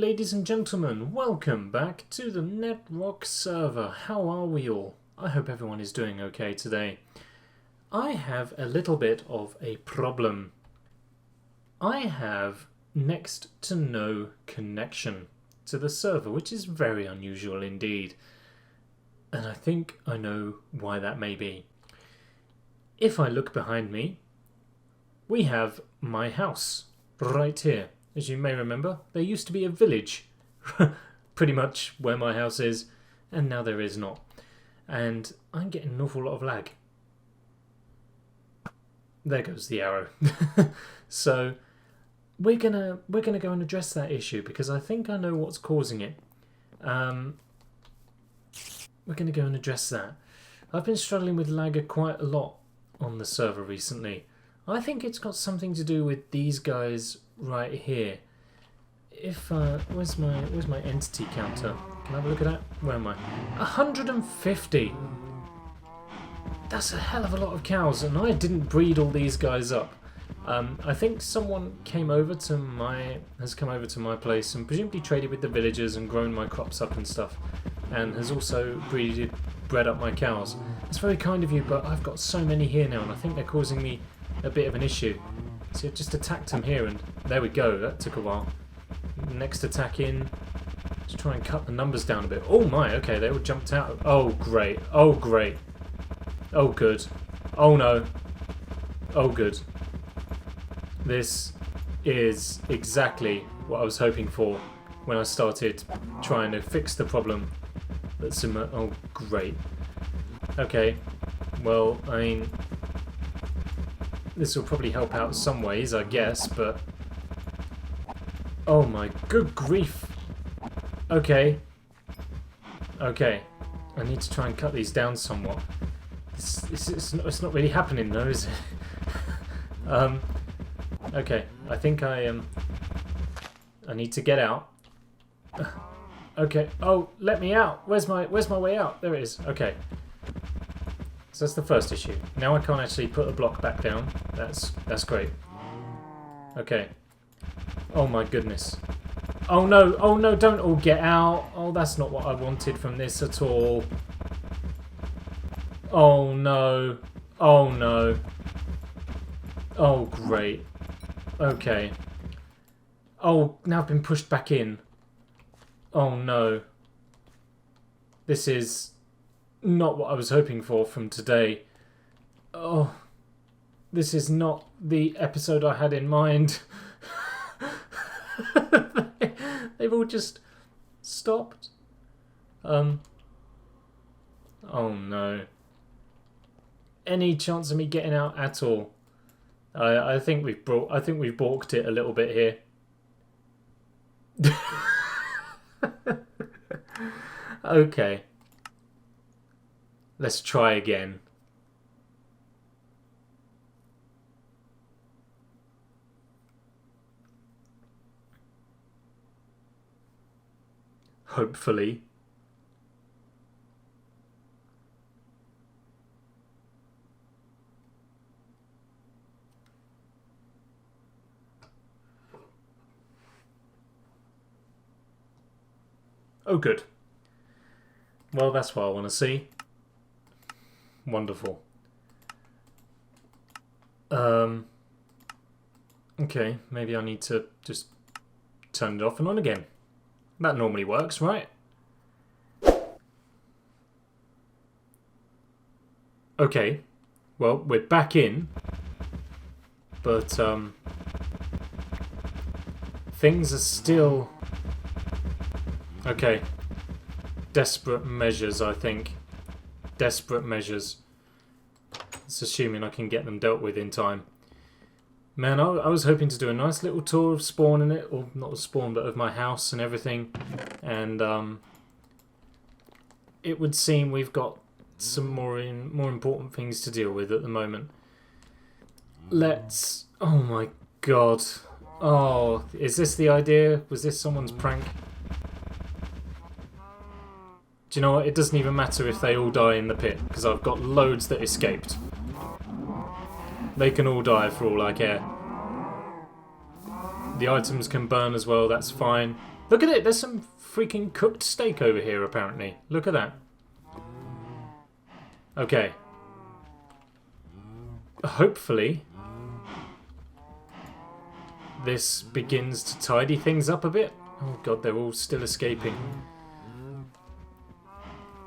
ladies and gentlemen, welcome back to the Netrock server. How are we all? I hope everyone is doing okay today. I have a little bit of a problem. I have next to no connection to the server, which is very unusual indeed. And I think I know why that may be. If I look behind me, we have my house right here. As you may remember, there used to be a village pretty much where my house is, and now there is not. And I'm getting an awful lot of lag. There goes the arrow. So we're gonna go and address that issue because I think I know what's causing it. We're gonna go and address that. I've been struggling with lag quite a lot on the server recently. I think it's got something to do with these guys right here. If where's my entity counter? Can I have a look at that? Where am I? 150. That's a hell of a lot of cows, and I didn't breed all these guys up. I think someone has come over to my place and presumably traded with the villagers and grown my crops up and stuff, and has also bred up my cows. It's very kind of you, but I've got so many here now, and I think they're causing me a bit of an issue. So I just attacked them here, and there we go. That took a while. Next attack in. Let's try and cut the numbers down a bit. Oh my, okay, they all jumped out. Oh great, oh great. Oh good. Oh no. Oh good. This is exactly what I was hoping for when I started trying to fix the problem that's oh great. Okay, well, I mean, this will probably help out some ways, I guess, but oh my good grief. Okay. Okay. I need to try and cut these down somewhat. It's not really happening though, is it? Okay. I think I need to get out. Okay. Oh, let me out. Where's my way out? There it is. Okay. So that's the first issue. Now I can't actually put a block back down. That's great. Okay. Oh my goodness. Oh no, don't all get out. Oh, that's not what I wanted from this at all. Oh no. Oh no. Oh great. Okay. Oh, now I've been pushed back in. Oh no. This is not what I was hoping for from today. Oh, this is not the episode I had in mind. They've all just stopped. Oh no. Any chance of me getting out at all? I think we've balked it a little bit here. Okay. Let's try again. Hopefully. Oh good. Well, that's what I want to see. Wonderful. Okay, maybe I need to just turn it off and on again. That normally works, right? Okay, well, we're back in, but things are still... Okay, desperate measures, I think. Desperate measures. It's assuming I can get them dealt with in time. Man, I was hoping to do a nice little tour of Spawn in it, or not of Spawn, but of my house and everything. And it would seem we've got some more important things to deal with at the moment. Let's... Oh my god. Oh, is this the idea? Was this someone's prank? Do you know what? It doesn't even matter if they all die in the pit, because I've got loads that escaped. They can all die for all I care. The items can burn as well, that's fine. Look at it. There's some freaking cooked steak over here, apparently. Look at that. Okay. Hopefully, this begins to tidy things up a bit. Oh god, they're all still escaping.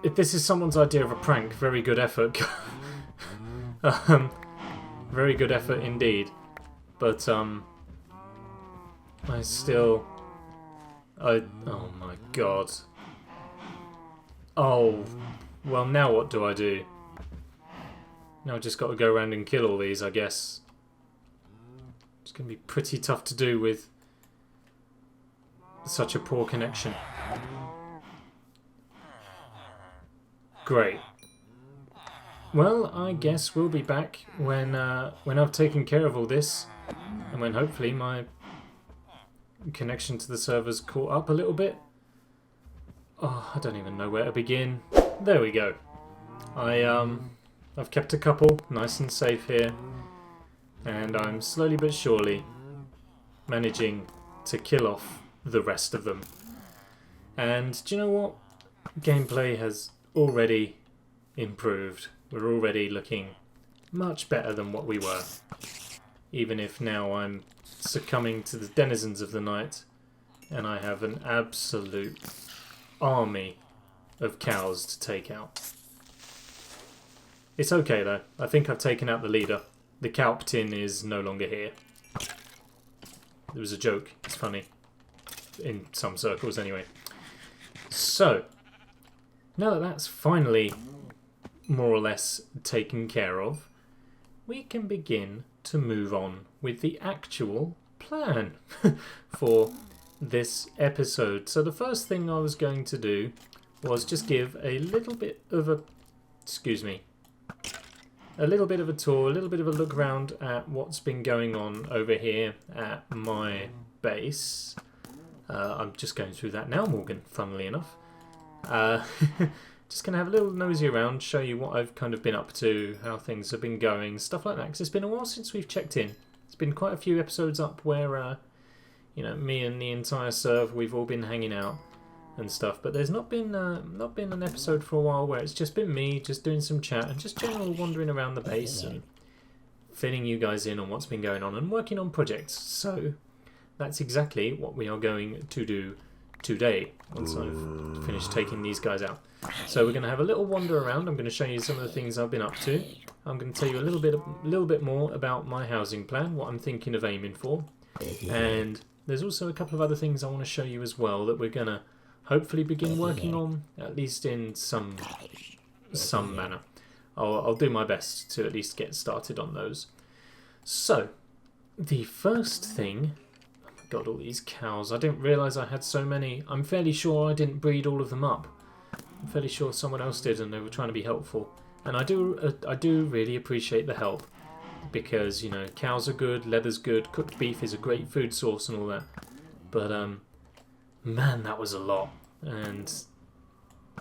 If this is someone's idea of a prank, very good effort. Very good effort indeed. But, oh my god. Oh, well now what do I do? Now I've just got to go around and kill all these, I guess. It's going to be pretty tough to do with such a poor connection. Great. Well, I guess we'll be back when I've taken care of all this, and when hopefully my connection to the server's caught up a little bit. Oh, I don't even know where to begin. There we go. I've kept a couple nice and safe here, and I'm slowly but surely managing to kill off the rest of them. And do you know what? Gameplay has already improved. We're already looking much better than what we were. Even if now I'm succumbing to the denizens of the night and I have an absolute army of cows to take out. It's okay though. I think I've taken out the leader. The Cowpocalypse is no longer here. It was a joke. It's funny. In some circles anyway. So, now that that's finally more or less taken care of, we can begin to move on with the actual plan for this episode. So the first thing I was going to do was just give a little bit of a... excuse me. A little bit of a tour, a little bit of a look around at what's been going on over here at my base. I'm just going through that now, Morgan, funnily enough. Just going to have a little nosy around, show you what I've kind of been up to, how things have been going, stuff like that, because it's been a while since we've checked in. It's been quite a few episodes up where, you know, me and the entire serve, we've all been hanging out and stuff, but there's not been an episode for a while where it's just been me, just doing some chat, and just general wandering around the base and filling you guys in on what's been going on and working on projects. So that's exactly what we are going to do today, once I've finished taking these guys out. So we're going to have a little wander around. I'm going to show you some of the things I've been up to. I'm going to tell you a little bit more about my housing plan, what I'm thinking of aiming for, and there's also a couple of other things I want to show you as well that we're going to hopefully begin working on, at least in some manner. I'll do my best to at least get started on those. So, the first thing... oh my god, all these cows. I didn't realise I had so many. I'm fairly sure I didn't breed all of them up. I'm fairly sure someone else did and they were trying to be helpful. And I do really appreciate the help. Because, you know, cows are good, leather's good, cooked beef is a great food source and all that. But, man, that was a lot. And,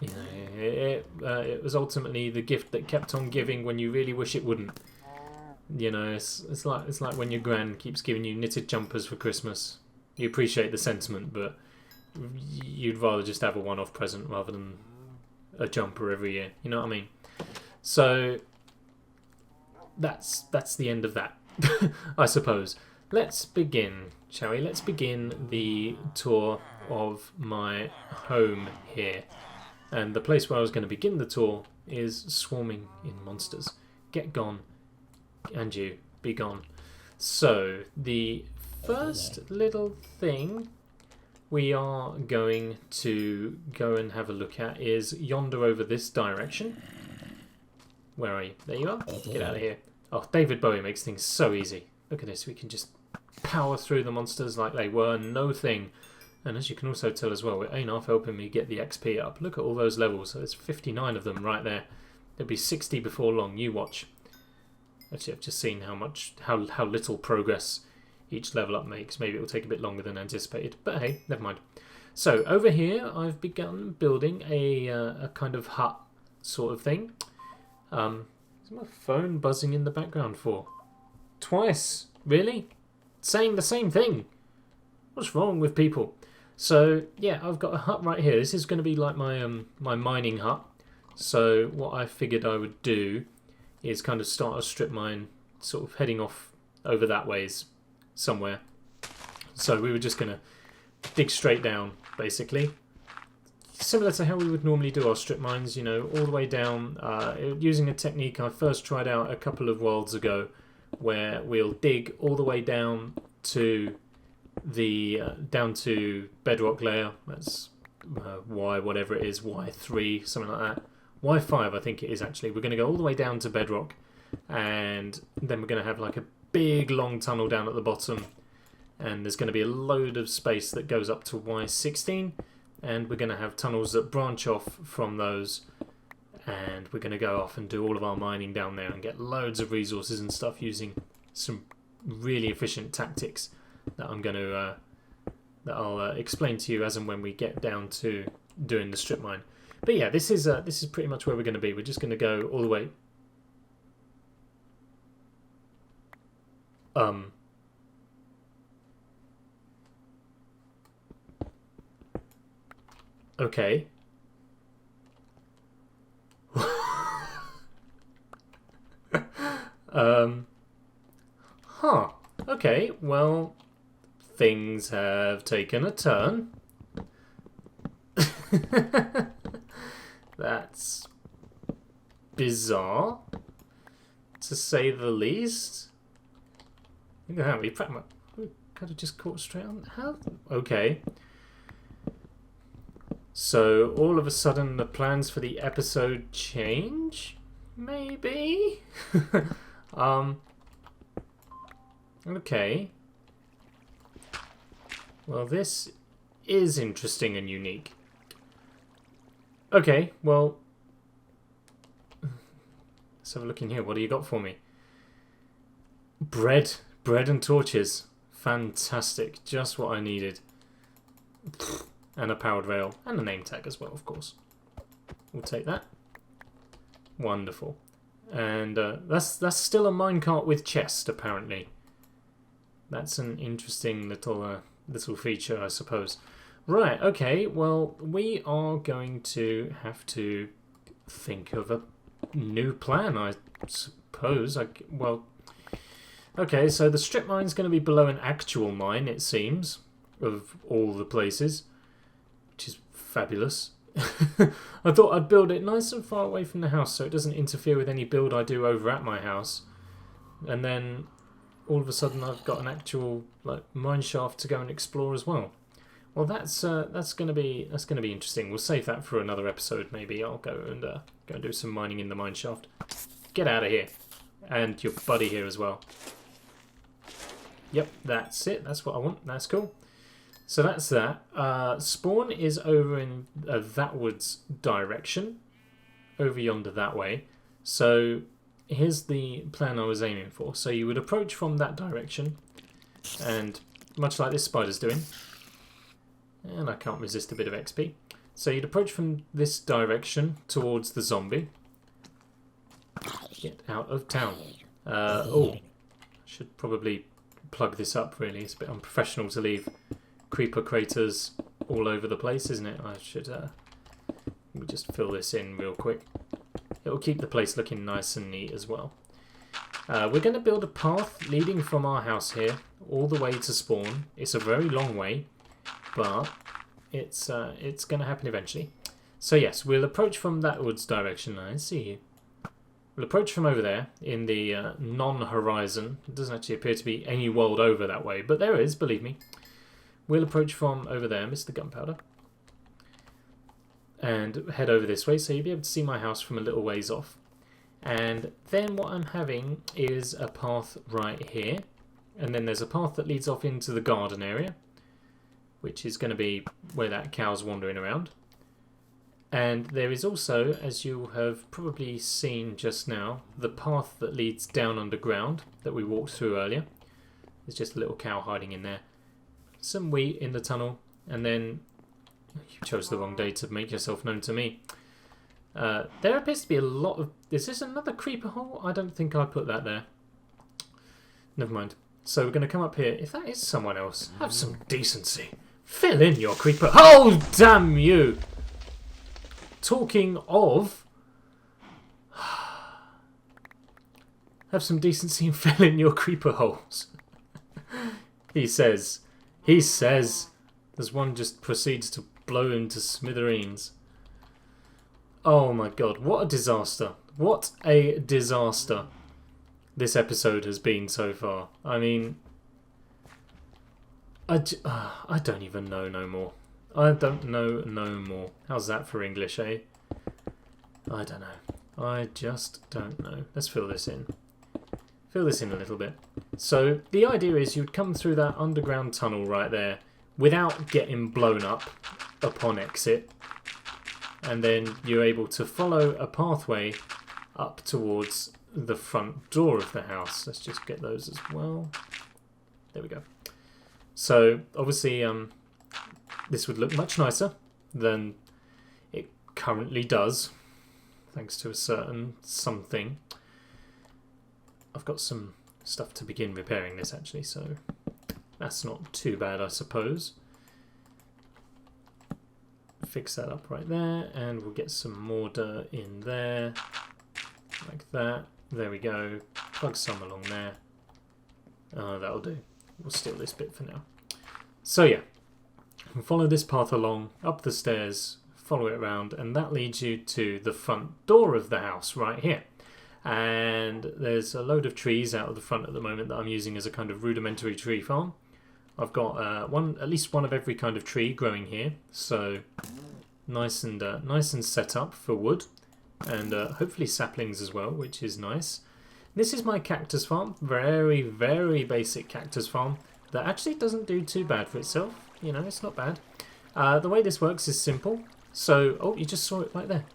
you know, it was ultimately the gift that kept on giving when you really wish it wouldn't. You know, it's like when your gran keeps giving you knitted jumpers for Christmas. You appreciate the sentiment, but you'd rather just have a one-off present rather than a jumper every year. You know what I mean? So that's the end of that, I suppose. Let's begin, shall we? Let's begin the tour of my home here. And the place where I was going to begin the tour is swarming in monsters. Get gone. And you, be gone. So, the first little thing we are going to go and have a look at is yonder over this direction. Where are you? There you are. Get out of here. Oh, David Bowie makes things so easy. Look at this. We can just power through the monsters like they were no thing. And as you can also tell as well, with Einarf helping me get the XP up. Look at all those levels. So there's 59 of them right there. There'll be 60 before long. You watch. Actually, I've just seen how little progress each level up makes. Maybe it will take a bit longer than anticipated. But hey, never mind. So over here, I've begun building a kind of hut sort of thing. Is my phone buzzing in the background for? Twice? Really? Saying the same thing? What's wrong with people? So yeah, I've got a hut right here. This is going to be like my my mining hut. So what I figured I would do is kind of start a strip mine, sort of heading off over that ways somewhere. So we were just going to dig straight down, basically. Similar to how we would normally do our strip mines, you know, all the way down, using a technique I first tried out a couple of worlds ago, where we'll dig all the way down to the bedrock layer. That's Y whatever it is, Y3, something like that. Y5 I think it is actually. We're going to go all the way down to bedrock, and then we're going to have like a big long tunnel down at the bottom, and there's going to be a load of space that goes up to Y16, and we're going to have tunnels that branch off from those, and we're going to go off and do all of our mining down there and get loads of resources and stuff using some really efficient tactics that I'm going to that I'll explain to you as and when we get down to doing the strip mine. But yeah, this is pretty much where we're going to be. We're just going to go all the way. Okay. Huh. Okay, well, things have taken a turn. That's bizarre, to say the least. Look at that, we kind of just caught straight on. How? Okay. So, all of a sudden, the plans for the episode change? Maybe? Okay. Well, this is interesting and unique. Okay, well, let's have a look in here. What do you got for me? Bread and torches. Fantastic. Just what I needed. And a powered rail. And a name tag as well, of course. We'll take that. Wonderful. And that's still a minecart with chest, apparently. That's an interesting little feature, I suppose. Right, okay, well, we are going to have to think of a new plan, I suppose. Okay, so the strip mine's going to be below an actual mine, it seems, of all the places, which is fabulous. I thought I'd build it nice and far away from the house so it doesn't interfere with any build I do over at my house. And then all of a sudden I've got an actual mine shaft to go and explore as well. Well, that's gonna be interesting. We'll save that for another episode. Maybe I'll go and do some mining in the mine shaft. Get out of here, and your buddy here as well. Yep, that's it. That's what I want. That's cool. So that's that. Spawn is over in thatwards direction, over yonder that way. So here's the plan I was aiming for. So you would approach from that direction, and much like this spider's doing. And I can't resist a bit of XP. So you'd approach from this direction towards the zombie. Get out of town. Oh, should probably plug this up really. It's a bit unprofessional to leave creeper craters all over the place, isn't it? I should let me just fill this in real quick. It'll keep the place looking nice and neat as well. We're going to build a path leading from our house here all the way to spawn. It's a very long way, but it's going to happen eventually. So yes, we'll approach from that woods direction. I see you. We'll approach from over there in the non-horizon. It doesn't actually appear to be any world over that way, but there is, believe me. We'll approach from over there, Mr. Gunpowder, and head over this way, so you'll be able to see my house from a little ways off. And then what I'm having is a path right here, and then there's a path that leads off into the garden area, which is going to be where that cow's wandering around. And there is also, as you have probably seen just now, the path that leads down underground that we walked through earlier. There's just a little cow hiding in there. Some wheat in the tunnel, and then you chose the wrong day to make yourself known to me. There appears to be a lot of... Is this another creeper hole? I don't think I put that there. Never mind. So we're going to come up here. If that is someone else, have some decency. Fill in your creeper. Oh, damn you! Talking of... Have some decency and fill in your creeper holes. He says. He says. As one just proceeds to blow him to smithereens. Oh my god, what a disaster. What a disaster this episode has been so far. I mean... I don't even know no more. I don't know no more. How's that for English, eh? I don't know. I just don't know. Let's fill this in. Fill this in a little bit. So the idea is you'd come through that underground tunnel right there without getting blown up upon exit, and then you're able to follow a pathway up towards the front door of the house. Let's just get those as well. There we go. So obviously this would look much nicer than it currently does, thanks to a certain something. I've got some stuff to begin repairing this actually, so that's not too bad, I suppose. Fix that up right there, and we'll get some mortar in there, like that. There we go. Plug some along there. That'll do. We'll steal this bit for now. So yeah, follow this path along, up the stairs, follow it around, and that leads you to the front door of the house right here. And there's a load of trees out of the front at the moment that I'm using as a kind of rudimentary tree farm. I've got at least one of every kind of tree growing here, so nice and set up for wood, and hopefully saplings as well, which is nice. This is my cactus farm, very, very basic cactus farm that actually doesn't do too bad for itself. You know, it's not bad. The way this works is simple. So, oh, you just saw it right there.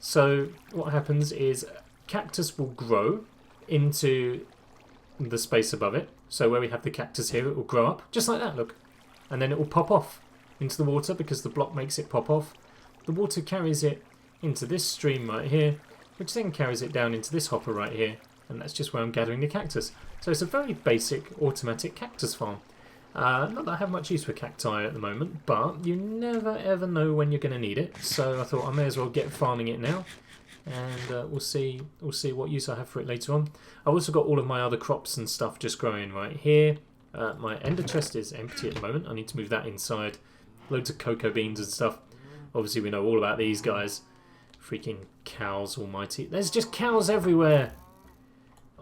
So what happens is cactus will grow into the space above it. So where we have the cactus here, it will grow up just like that, look. And then it will pop off into the water because the block makes it pop off. The water carries it into this stream right here, which then carries it down into this hopper right here. And that's just where I'm gathering the cactus. So it's a very basic automatic cactus farm. Not that I have much use for cacti at the moment, but you never ever know when you're going to need it. So I thought I may as well get farming it now. And we'll see what use I have for it later on. I've also got all of my other crops and stuff just growing right here. My ender chest is empty at the moment. I need to move that inside. Loads of cocoa beans and stuff. Obviously we know all about these guys. Freaking cows almighty. There's just cows everywhere.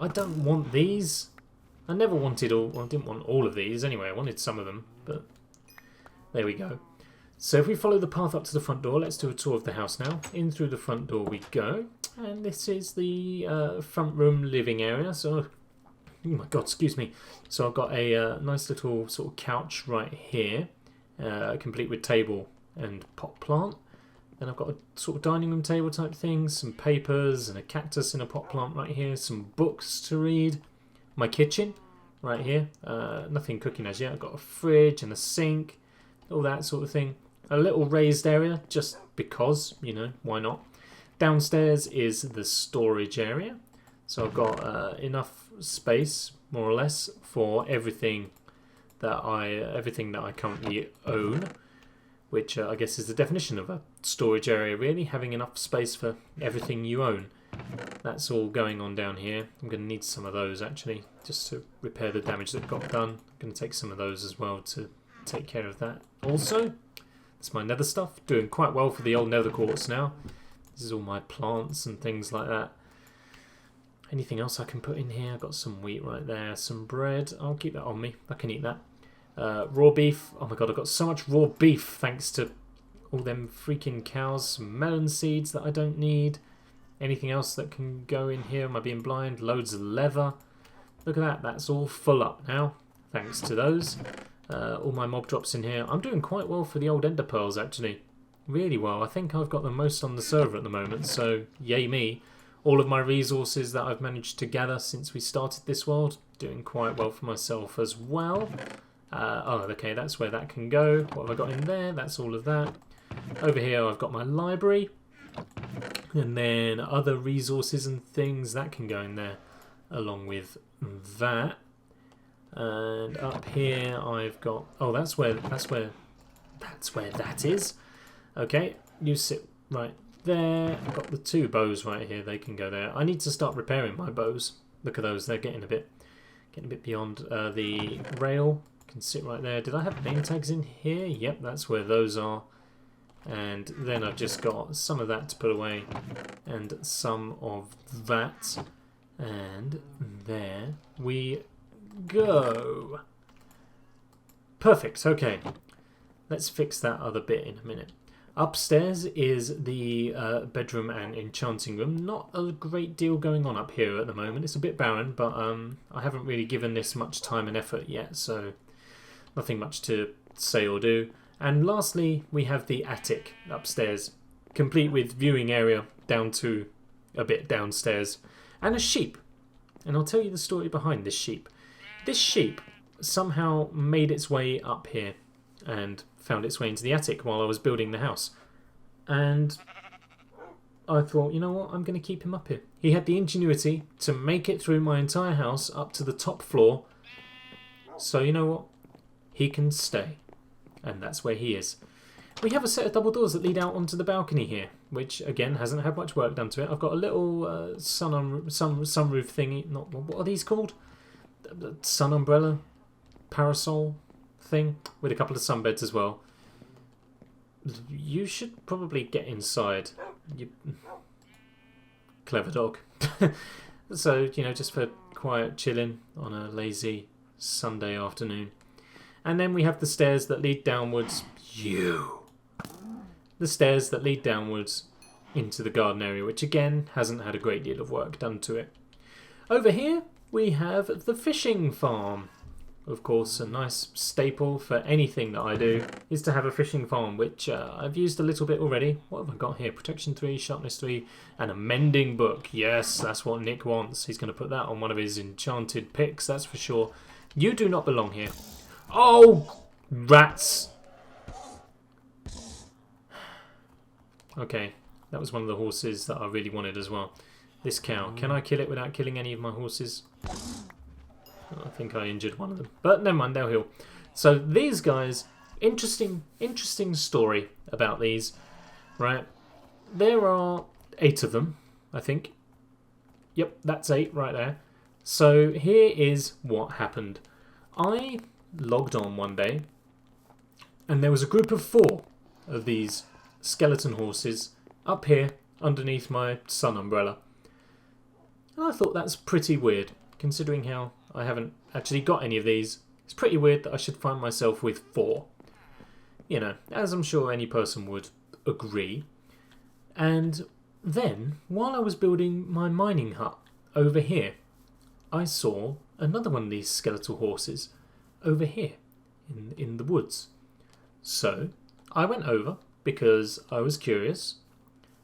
I don't want these. I never wanted all... Well, I didn't want all of these anyway. I wanted some of them, but there we go. So if we follow the path up to the front door, let's do a tour of the house now. In through the front door we go. And this is the front room living area. So, oh my god, excuse me. So I've got a nice little sort of couch right here, complete with table and pot plant. Then I've got a sort of dining room table type thing, some papers and a cactus in a pot plant right here, some books to read. My kitchen right here, nothing cooking as yet. I've got a fridge and a sink, all that sort of thing. A little raised area, just because, you know, why not? Downstairs is the storage area. So I've got enough space, more or less, for everything that I currently own, which I guess is the definition of a storage area, really, having enough space for everything you own. That's all going on down here. I'm going to need some of those, actually, just to repair the damage that got done. I'm going to take some of those as well to take care of that. Also, it's my nether stuff, doing quite well for the old nether quartz now. This is all my plants and things like that. Anything else I can put in here? I've got some wheat right there, some bread. I'll keep that on me. I can eat that. Raw beef. Oh my god, I've got so much raw beef thanks to all them freaking cows. Some melon seeds that I don't need. Anything else that can go in here? Am I being blind? Loads of leather. Look at that. That's all full up now, thanks to those. All my mob drops in here. I'm doing quite well for the old ender pearls, actually. Really well. I think I've got the most on the server at the moment, so yay me. All of my resources that I've managed to gather since we started this world, doing quite well for myself as well. Oh, okay, that's where that can go. What have I got in there? That's all of that. Over here I've got my library. And then other resources and things, that can go in there along with that. And up here I've got... Oh, that's where That's where that is. Okay, you sit right there. I've got the 2 bows right here. They can go there. I need to start repairing my bows. Look at those. They're getting a bit beyond the rail. Can sit right there. Did I have name tags in here? Yep, that's where those are. And then I've just got some of that to put away and some of that. And there we go. Perfect. Okay. Let's fix that other bit in a minute. Upstairs is the bedroom and enchanting room. Not a great deal going on up here at the moment. It's a bit barren, but I haven't really given this much time and effort yet, so nothing much to say or do. And lastly, we have the attic upstairs, complete with viewing area down to a bit downstairs, and a sheep. And I'll tell you the story behind this sheep. This sheep somehow made its way up here and found its way into the attic while I was building the house. And I thought, you know what, I'm going to keep him up here. He had the ingenuity to make it through my entire house up to the top floor. So you know what, he can stay. And that's where he is. We have a set of double doors that lead out onto the balcony here, which again hasn't had much work done to it. I've got a little sunroof thingy. Not what are these called? Sun umbrella, parasol thing with a couple of sunbeds as well. You should probably get inside. You clever dog. So you know, just for quiet chilling on a lazy Sunday afternoon. And then we have the stairs that lead downwards. The stairs that lead downwards into the garden area, which again hasn't had a great deal of work done to it. Over here we have the fishing farm. Of course, a nice staple for anything that I do is to have a fishing farm, which I've used a little bit already. What have I got here? Protection 3, Sharpness 3, and a mending book. Yes, that's what Nick wants. He's going to put that on one of his enchanted picks, that's for sure. You do not belong here. Oh, rats. Okay, that was one of the horses that I really wanted as well. This cow. Can I kill it without killing any of my horses? I think I injured one of them. But never mind, they'll heal. So these guys, interesting story about these, right? There are 8 of them, I think. Yep, that's 8 right there. So here is what happened. I logged on one day, and there was a group of 4 of these skeleton horses up here underneath my sun umbrella. And I thought that's pretty weird, considering how I haven't actually got any of these. It's pretty weird that I should find myself with 4. You know, as I'm sure any person would agree. And then, while I was building my mining hut over here, I saw another one of these skeletal horses over here in the woods. So I went over because I was curious,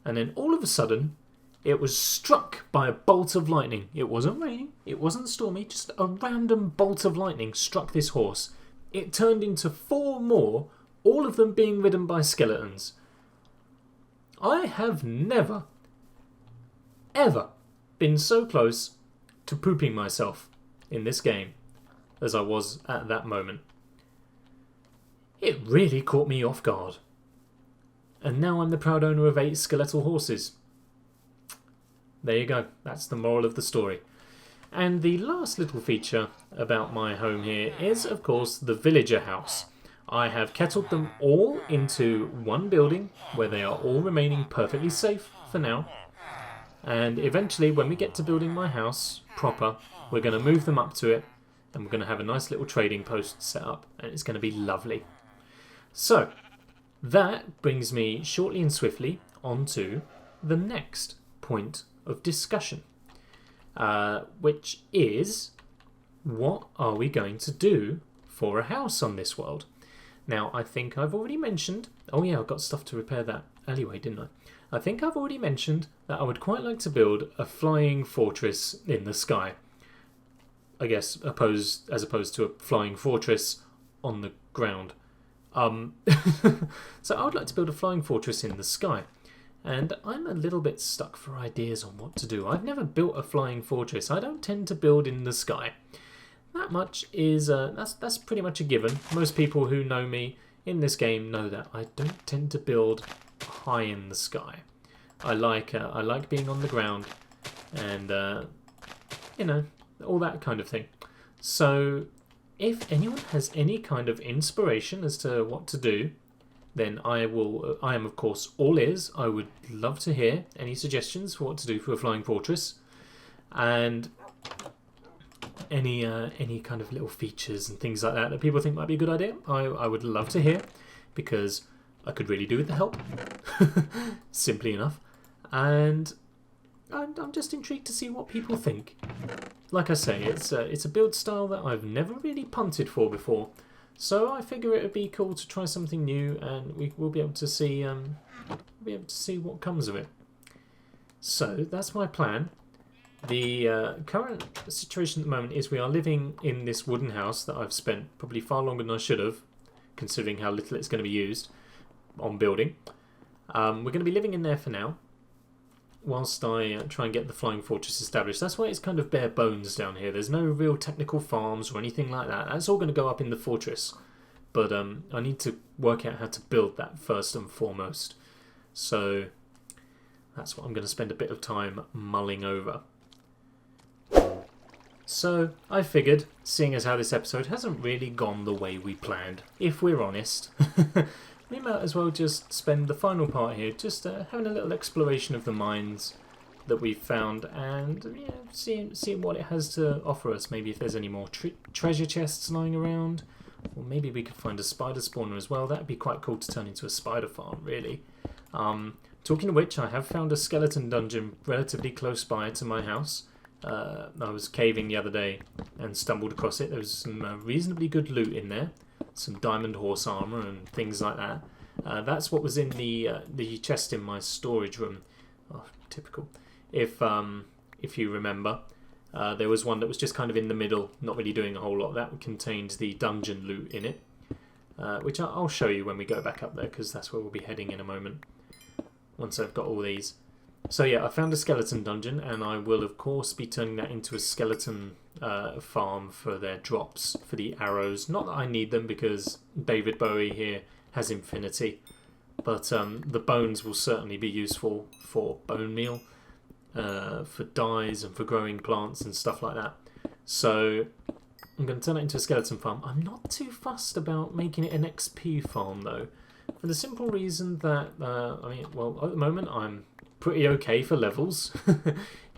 and then all of a sudden it was struck by a bolt of lightning. It wasn't raining, it wasn't stormy, just a random bolt of lightning struck this horse. It turned into 4 more, all of them being ridden by skeletons. I have never, ever been so close to pooping myself in this game as I was at that moment. It really caught me off guard. And now I'm the proud owner of 8 skeletal horses. There you go. That's the moral of the story. And the last little feature about my home here is, of course, the villager house. I have kettled them all into one building where they are all remaining perfectly safe for now. And eventually, when we get to building my house proper, we're going to move them up to it, and we're going to have a nice little trading post set up, and it's going to be lovely. So, that brings me shortly and swiftly onto the next point of discussion, which is, what are we going to do for a house on this world? Now, I think I've already mentioned, oh yeah, I've got stuff to repair that alleyway, didn't I? I think I've already mentioned that I would quite like to build a flying fortress in the sky. I guess as opposed to a flying fortress on the ground. So I would like to build a flying fortress in the sky. And I'm a little bit stuck for ideas on what to do. I've never built a flying fortress. I don't tend to build in the sky. That much is that's pretty much a given. Most people who know me in this game know that I don't tend to build high in the sky. I like being on the ground, and you know, all that kind of thing. So if anyone has any kind of inspiration as to what to do, then I am of course all ears. I would love to hear any suggestions for what to do for a flying fortress, and any kind of little features and things like that people think might be a good idea. I would love to hear, because I could really do with the help. Simply enough. And I'm just intrigued to see what people think. Like I say, it's a build style that I've never really punted for before, so I figure it would be cool to try something new, and we'll be able to see what comes of it. So that's my plan. The current situation at the moment is we are living in this wooden house that I've spent probably far longer than I should have, considering how little it's going to be used on building. We're going to be living in there for now, whilst I try and get the flying fortress established. That's why it's kind of bare bones down here. There's no real technical farms or anything like that. That's all going to go up in the fortress. But I need to work out how to build that first and foremost. So that's what I'm going to spend a bit of time mulling over. So I figured, seeing as how this episode hasn't really gone the way we planned, if we're honest, we might as well just spend the final part here just having a little exploration of the mines that we've found, and seeing what it has to offer us. Maybe if there's any more treasure chests lying around, or maybe we could find a spider spawner as well. That'd be quite cool to turn into a spider farm, really. Talking of which, I have found a skeleton dungeon relatively close by to my house. I was caving the other day and stumbled across it. There was some reasonably good loot in there. Some diamond horse armor and things like that. That's what was in the chest in my storage room. Oh, typical. If you remember, there was one that was just kind of in the middle, not really doing a whole lot. That contained the dungeon loot in it, which I'll show you when we go back up there, because that's where we'll be heading in a moment, once I've got all these. So yeah, I found a skeleton dungeon, and I will of course be turning that into a skeleton farm for their drops, for the arrows. Not that I need them, because David Bowie here has infinity, but the bones will certainly be useful for bone meal, for dyes, and for growing plants and stuff like that. So I'm going to turn it into a skeleton farm. I'm not too fussed about making it an XP farm though, for the simple reason that at the moment I'm pretty okay for levels.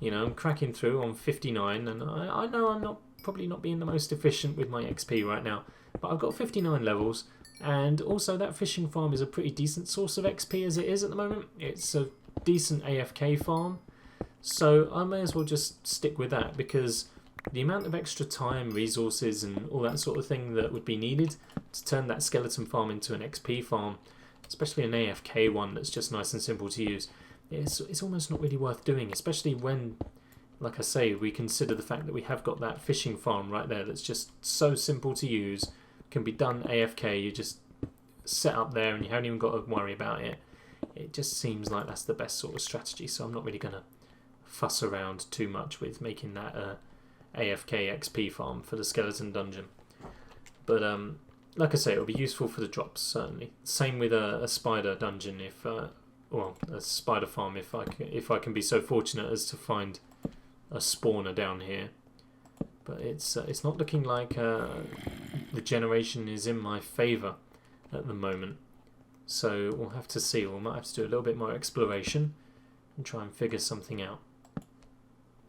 I'm cracking through on 59, and I know I'm probably not being the most efficient with my XP right now, but I've got 59 levels, and also that fishing farm is a pretty decent source of XP as it is at the moment. It's a decent AFK farm, so I may as well just stick with that, because the amount of extra time, resources and all that sort of thing that would be needed to turn that skeleton farm into an XP farm, especially an AFK one that's just nice and simple to use, it's almost not really worth doing, especially when, like I say, we consider the fact that we have got that fishing farm right there that's just so simple to use, can be done AFK, you just set up there and you haven't even got to worry about it. It just seems like that's the best sort of strategy, so I'm not really going to fuss around too much with making that AFK XP farm for the skeleton dungeon. But like I say, it'll be useful for the drops, certainly. Same with a spider dungeon, a spider farm, if I can be so fortunate as to find a spawner down here. But it's not looking like the generation is in my favour at the moment. So we'll have to see. We might have to do a little bit more exploration and try and figure something out.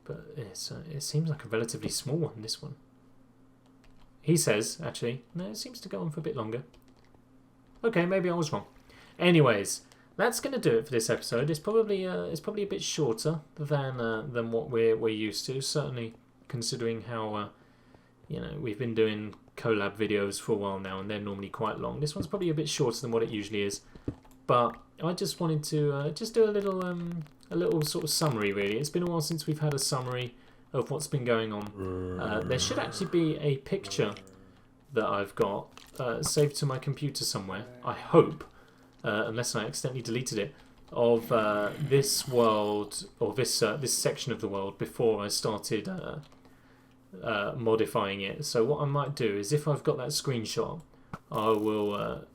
But it seems like a relatively small one, this one. He says, actually, no, it seems to go on for a bit longer. Okay, maybe I was wrong. Anyways, that's going to do it for this episode. It's probably a bit shorter than what we're used to. Certainly, considering how we've been doing collab videos for a while now, and they're normally quite long. This one's probably a bit shorter than what it usually is. But I just wanted to just do a little sort of summary. Really, it's been a while since we've had a summary of what's been going on. There should actually be a picture that I've got saved to my computer somewhere, I hope, unless I accidentally deleted it, of this world, or this section of the world before I started modifying it. So what I might do is, if I've got that screenshot, I will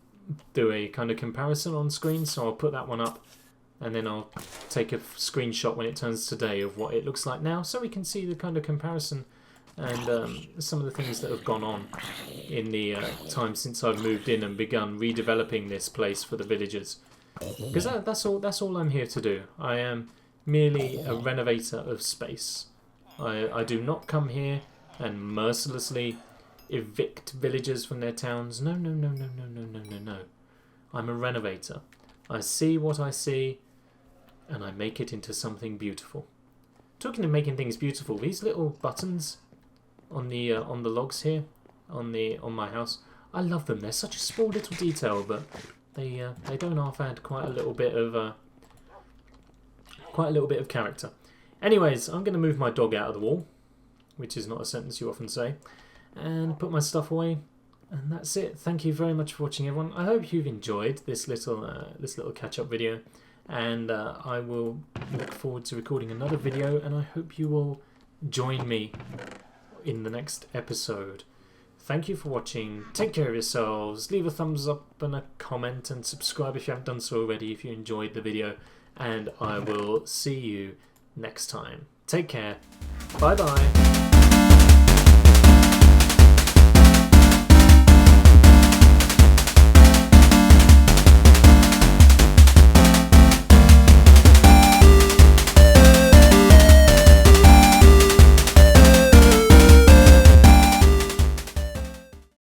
do a kind of comparison on screen, so I'll put that one up, and then I'll take a screenshot when it turns to day of what it looks like now, so we can see the kind of comparison and some of the things that have gone on in the time since I've moved in and begun redeveloping this place for the villagers. Because that's all I'm here to do. I am merely a renovator of space. I do not come here and mercilessly evict villagers from their towns. No, no, no, no, no, no, no, no, no. I'm a renovator. I see what I see, and I make it into something beautiful. Talking of making things beautiful, these little buttons on the logs here, on my house, I love them. They're such a small little detail, but they don't half add quite a little bit of character. Anyways, I'm going to move my dog out of the wall, which is not a sentence you often say, and put my stuff away, and that's it. Thank you very much for watching, everyone. I hope you've enjoyed this little catch-up video, and I will look forward to recording another video, and I hope you will join me in the next episode. Thank you for watching. Take care of yourselves. Leave a thumbs up and a comment, and subscribe if you haven't done so already if you enjoyed the video, and I will see you next time. Take care. Bye bye.